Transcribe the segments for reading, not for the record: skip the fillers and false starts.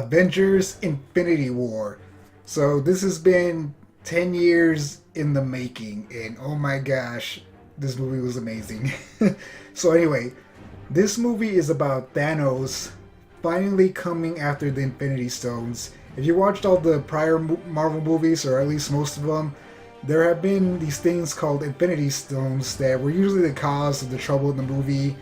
Avengers Infinity War. So this has been 10 years in the making, and oh my gosh, this movie was amazing. So, anyway, this movie is about Thanos finally coming after the Infinity Stones. If you watched all the prior Marvel movies, or at least most of them, there have been these things called Infinity Stones that were usually the cause of the trouble in the movie.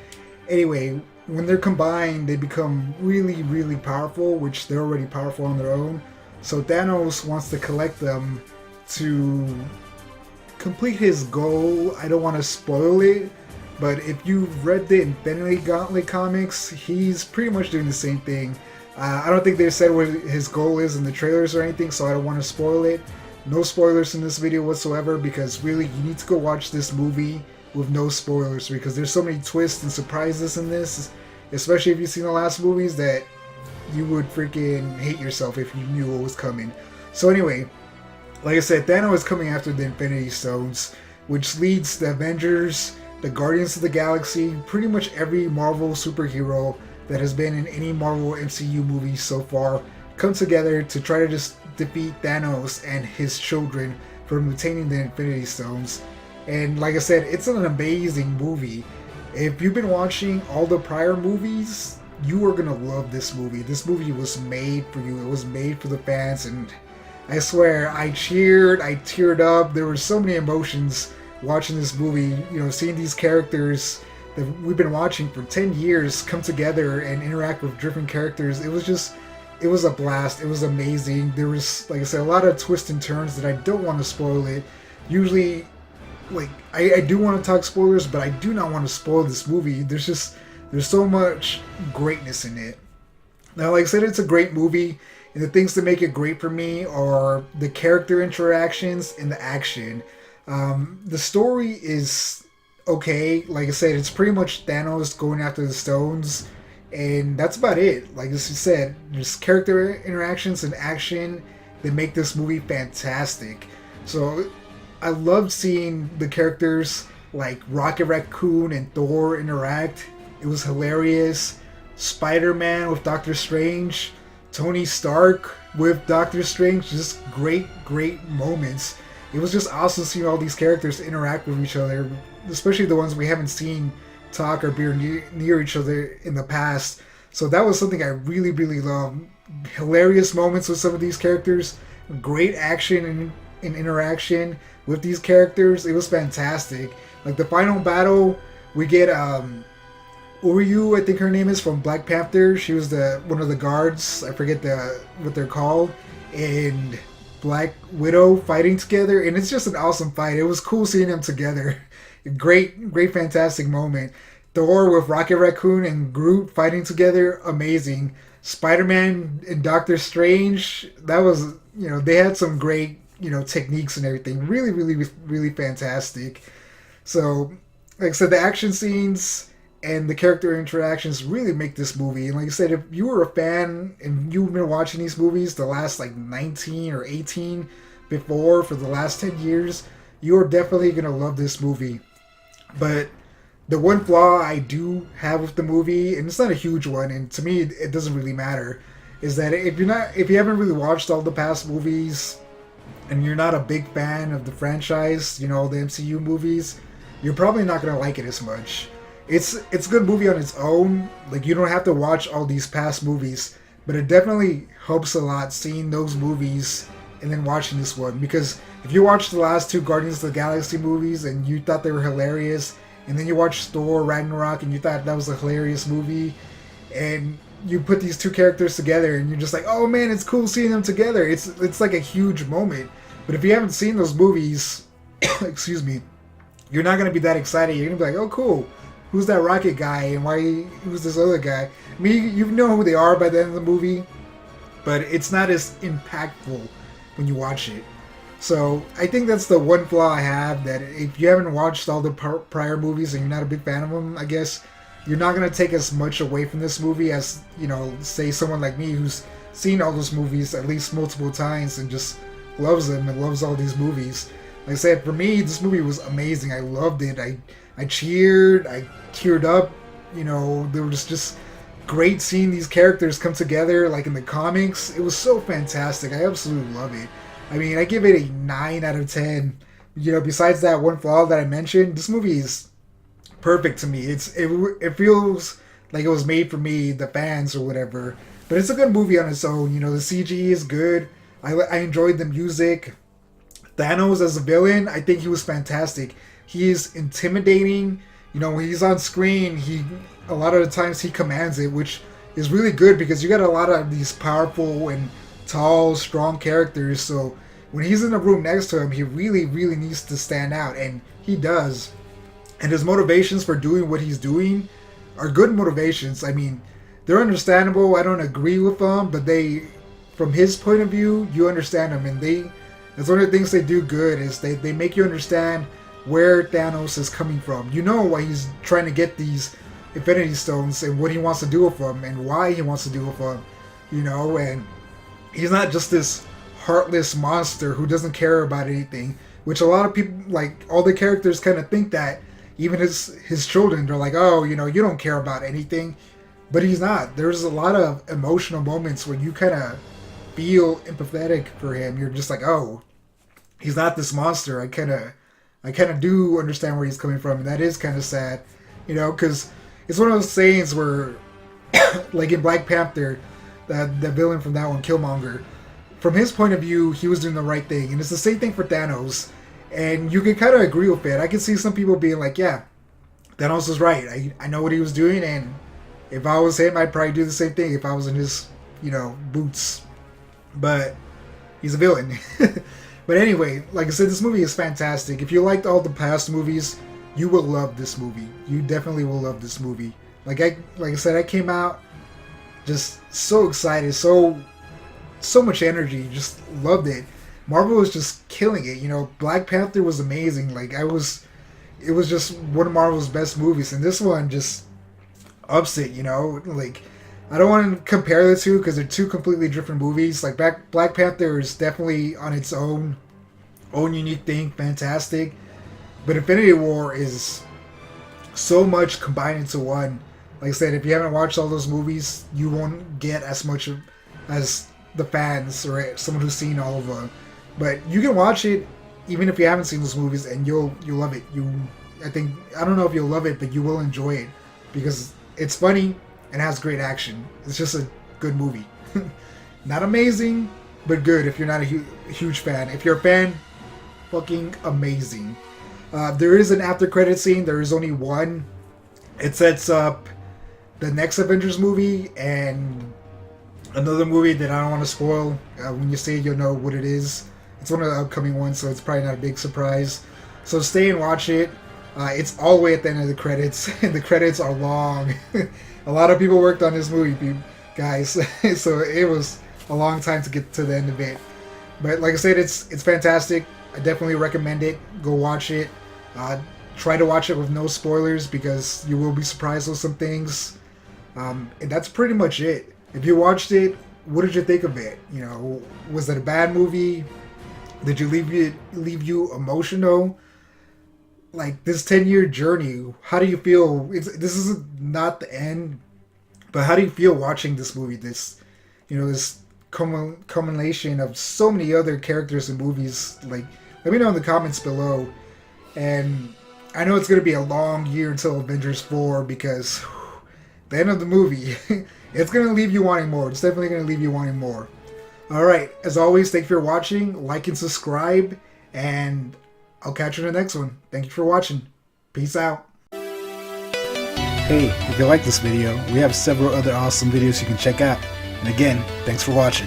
Anyway, when they're combined, they become really, really powerful, which they're already powerful on their own. So Thanos wants to collect them to complete his goal. I don't want to spoil it, but if you've read the Infinity Gauntlet comics, he's pretty much doing the same thing. I don't think they said what his goal is in the trailers or anything, so I don't want to spoil it. No spoilers in this video whatsoever, because really you need to go watch this movie with no spoilers, because there's so many twists and surprises in this, especially if you've seen the last movies, that you would freaking hate yourself if you knew what was coming. So anyway, like I said, Thanos is coming after the Infinity Stones, which leads the Avengers, the Guardians of the Galaxy, pretty much every Marvel superhero that has been in any Marvel MCU movie so far, come together to try to just defeat Thanos and his children from obtaining the Infinity Stones. And like I said, it's an amazing movie. If you've been watching all the prior movies, you are going to love this movie. This movie was made for you. It was made for the fans, and I swear, I cheered, I teared up. There were so many emotions watching this movie. You know, seeing these characters that we've been watching for 10 years come together and interact with different characters. It was a blast. It was amazing. There was, like I said, a lot of twists and turns that I don't want to spoil it. Usually, like, I do want to talk spoilers, but I do not want to spoil this movie. There's so much greatness in it. Now, like I said, it's a great movie, and the things that make it great for me are the character interactions and the action. The story is okay. Like I said, it's pretty much Thanos going after the stones, and that's about it. Like I said, there's character interactions and action that make this movie fantastic. So I loved seeing the characters like Rocket Raccoon and Thor interact. It was hilarious. Spider-Man with Doctor Strange, Tony Stark with Doctor Strange, just great moments. It was just awesome seeing all these characters interact with each other, especially the ones we haven't seen talk or be near each other in the past. So that was something I really loved. Hilarious moments with some of these characters, great action and interaction with these characters. It was fantastic. Like the final battle, we get Uryu, I think her name is, from Black Panther. She was one of the guards. I forget what they're called. And Black Widow fighting together, and it's just an awesome fight. It was cool seeing them together. Great, fantastic moment. Thor with Rocket Raccoon and Groot fighting together, amazing. Spider-Man and Doctor Strange, that was, they had some great, techniques and everything. Really fantastic. So, like I said, the action scenes and the character interactions really make this movie. And like I said, if you were a fan and you've been watching these movies the last 19 or 18 for the last 10 years, you're definitely going to love this movie. But the one flaw I do have with the movie, and it's not a huge one, and to me it doesn't really matter, is that if you haven't really watched all the past movies and you're not a big fan of the franchise, the MCU movies, you're probably not going to like it as much. It's a good movie on its own. Like, you don't have to watch all these past movies, but it definitely helps a lot seeing those movies and then watching this one. Because if you watched the last two Guardians of the Galaxy movies and you thought they were hilarious, and then you watched Thor Ragnarok and you thought that was a hilarious movie, and you put these two characters together and you're just like, oh man, it's cool seeing them together. It's like a huge moment. But if you haven't seen those movies, excuse me, you're not going to be that excited. You're going to be like, oh cool, who's that Rocket guy and who's this other guy? I mean, you know who they are by the end of the movie, but it's not as impactful when you watch it. So I think that's the one flaw I have, that if you haven't watched all the prior movies and you're not a big fan of them, I guess, you're not going to take as much away from this movie as, say someone like me who's seen all those movies at least multiple times and just loves them and loves all these movies. Like I said, for me, this movie was amazing. I loved it. I cheered. I teared up. There was just great seeing these characters come together like in the comics. It was so fantastic. I absolutely love it. I mean, I give it a 9 out of 10. You know, besides that one flaw that I mentioned, this movie is perfect to me. It feels like it was made for me, the fans or whatever. But it's a good movie on its own. You know, the CG is good. I enjoyed the music. Thanos as a villain, I think he was fantastic. He is intimidating. You know, when he's on screen, a lot of the times he commands it, which is really good because you got a lot of these powerful and tall, strong characters. So when he's in the room next to him, he really, really needs to stand out, and he does. And his motivations for doing what he's doing are good motivations. I mean, they're understandable. I don't agree with them, but from his point of view, you understand them, and that's one of the things they do good is they make you understand where Thanos is coming from. You know why he's trying to get these Infinity Stones and what he wants to do with them and why he wants to do with them. You know, and he's not just this heartless monster who doesn't care about anything, which a lot of people, like all the characters, kind of think that. Even his children, they're like, oh, you know, you don't care about anything. But he's not. There's a lot of emotional moments where you kind of feel empathetic for him. You're just like, oh, he's not this monster. I kind of do understand where he's coming from, and that is kind of sad, you know, because it's one of those sayings where, like in Black Panther, the villain from that one, Killmonger, from his point of view, he was doing the right thing, and it's the same thing for Thanos, and you can kind of agree with it. I can see some people being like, yeah, Thanos is right. I know what he was doing, and if I was him, I'd probably do the same thing if I was in his, you know, boots. But he's a villain. But anyway, like I said, this movie is fantastic. If you liked all the past movies, you will love this movie. You definitely will love this movie. Like I said, I came out just so excited, so much energy, just loved it. Marvel was just killing it. You know, Black Panther was amazing. It was just one of Marvel's best movies, and this one just ups it. You know, like I don't want to compare the two because they're two completely different movies. Like Black Panther is definitely on its own unique thing, fantastic. But Infinity War is so much combined into one. Like I said, if you haven't watched all those movies, you won't get as much as the fans or someone who's seen all of them. But you can watch it even if you haven't seen those movies, and you'll love it. I don't know if you'll love it, but you will enjoy it because it's funny and has great action. It's just a good movie. Not amazing, but good if you're not a huge fan. If you're a fan, fucking amazing. There is an after credit scene. There is only one. It sets up the next Avengers movie and another movie that I don't want to spoil. When you see it, you'll know what it is. It's one of the upcoming ones, so it's probably not a big surprise. So stay and watch it. It's all the way at the end of the credits, and the credits are long. A lot of people worked on this movie, guys, so it was a long time to get to the end of it. But like I said, it's fantastic. I definitely recommend it. Go watch it. Try to watch it with no spoilers because you will be surprised with some things. And that's pretty much it. If you watched it, what did you think of it? You know, was it a bad movie? Did you leave you emotional? Like this 10-year journey, how do you feel? This is not the end, but how do you feel watching this movie? This culmination of so many other characters and movies. Like, let me know in the comments below. And I know it's gonna be a long year until Avengers 4 because the end of the movie, it's gonna leave you wanting more. It's definitely gonna leave you wanting more. Alright, as always, thank you for watching. Like and subscribe, and I'll catch you in the next one. Thank you for watching. Peace out. Hey, if you like this video, we have several other awesome videos you can check out. And again, thanks for watching.